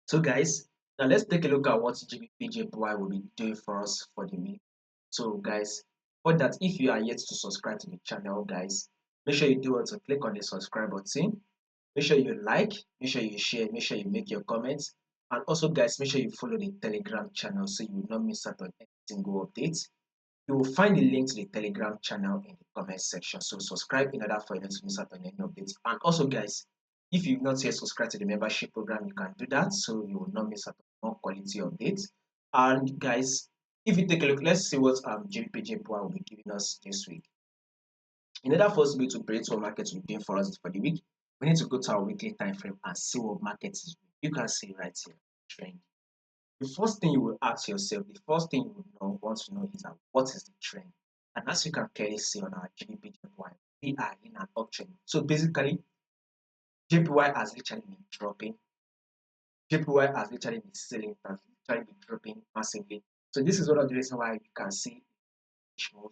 So guys, now let's take a look at what GBPJPY will be doing for us for the week. So guys, for that, if you are yet to subscribe to the channel, guys, make sure you do also click on the subscribe button. Make sure you like, make sure you share, make sure you make your comments. And also guys, make sure you follow the Telegram channel so you will not miss out on any single update. You will find the link to the Telegram channel in the comment section. So subscribe in order for you not to miss out on any updates. And also guys, if you've not yet subscribed to the membership program, you can do that so you will not miss out on more quality updates. And guys, if you take a look, let's see what GBPJPY will be giving us this week. In order for us to be able to predict what markets will be doing for us for the week, we need to go to our weekly time frame and see what markets is doing. You can see right here, trend. The first thing you will ask yourself, the first thing you want to know is what is the trend? And as you can clearly see on our GBPJPY, we are in an uptrend. So basically, JPY has literally been dropping. JPY has literally been selling, has literally been dropping massively. So this is one of the reasons why you can see move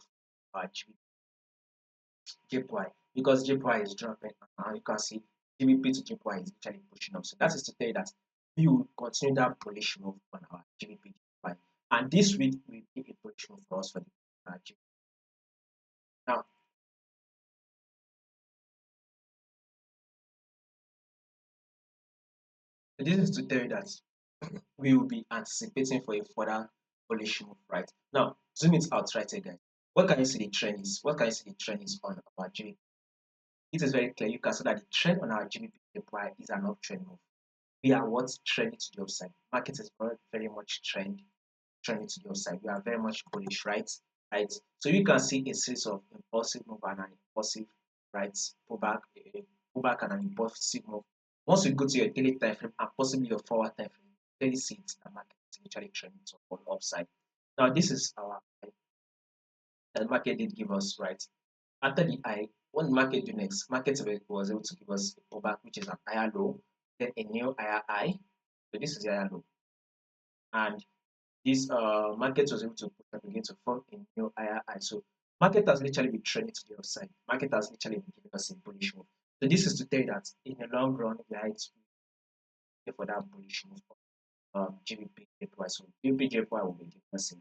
JPY because JPY is dropping. And you can see GBP to JPY is literally pushing up. So that is to tell you that we will continue that bullish move on our GBP JPY. And this week will be a bullish move for us for the GBP. Now, this is to tell you that we will be anticipating for a further bullish move right now. Zoom it out right here, guys. What can you see the trend is? What can you see the trend is on our GBP? It is very clear. You can see that the trend on our GBP is an uptrend move. We are what's trending to the upside. Market is very much trending to the upside. We are very much bullish, right? Right. So you can see a series of impulsive move and an impulsive right pullback and an impulsive move. Once you go to your daily time frame and possibly your forward time frame, you clearly see it, the market is literally trending to the upside. Now this is our the market did give us right after the high. What the market do next? Market was able to give us a pullback, which is an higher low, then a new higher high. So this is the higher low, and this market was able to push and begin to form a new higher high. So market has literally been trending to the upside. Market has literally been giving us a bullish move. So this is to tell you that in the long run, we are for that bullish move of GBPJPY. So GBPJPY will be giving us a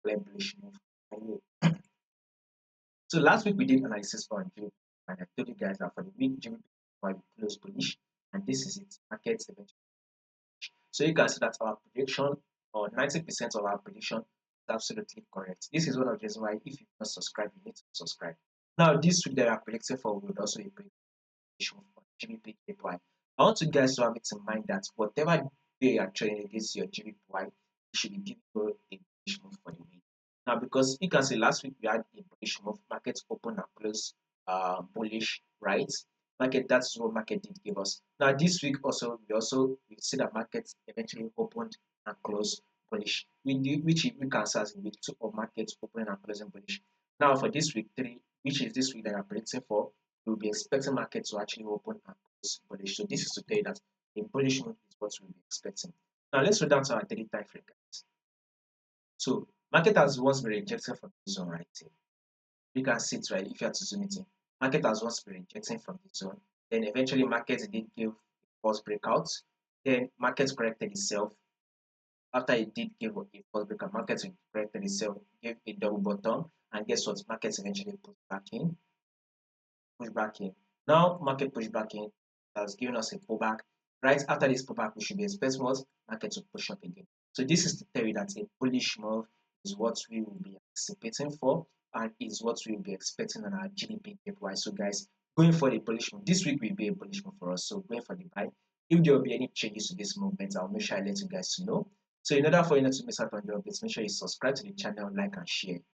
clear bullish move. So last week we did analysis for GBP, and I told you guys that for the week GBPJPY will close bullish, and this is it. Markets eventually. So you can see that our prediction, or 90% of our prediction, is absolutely correct. This is one of the reasons why if you're not subscribed, you need to subscribe. Now, this week that I'm predicting for will also be prediction for GBPJPY. I want you guys to have it in mind that whatever day you are trading against your GBPY, you should be giving you a bullish move for the week. Now, because you can see last week we had a bullish move, markets open and close bullish, right? Market, that's what market did give us. Now this week also we see that markets eventually opened and closed bullish. Which we can see as in week 2 of markets opening and closing bullish. Now for this week 3, which is this week that I'm predicting for, we'll be expecting markets to actually open and close bullish. So this is to tell you that a bullish move is what we'll be expecting. Now let's go down to our daily time frame, guys. So market has once been rejected from this zone right here. You can see it right if you have to zoom it in. Market has once been rejecting from the zone. Then eventually market did give false breakouts. Then market corrected itself. After it did give a false breakout, market corrected itself, gave a double bottom, and guess what? Market eventually pushed back in. Push back in. Now market push back in has given us a pullback. Right after this pullback, we should be expecting what? Market to push up again. So this is to tell you that a bullish move is what we will be anticipating for and is what we will be expecting on our GBPJPY. So guys, going for the bullish move, this week will be a bullish move for us. So going for the buy. If there will be any changes to this movement, I'll make sure I let you guys know. So in order for you not to miss out on the updates, make sure you subscribe to the channel, like and share.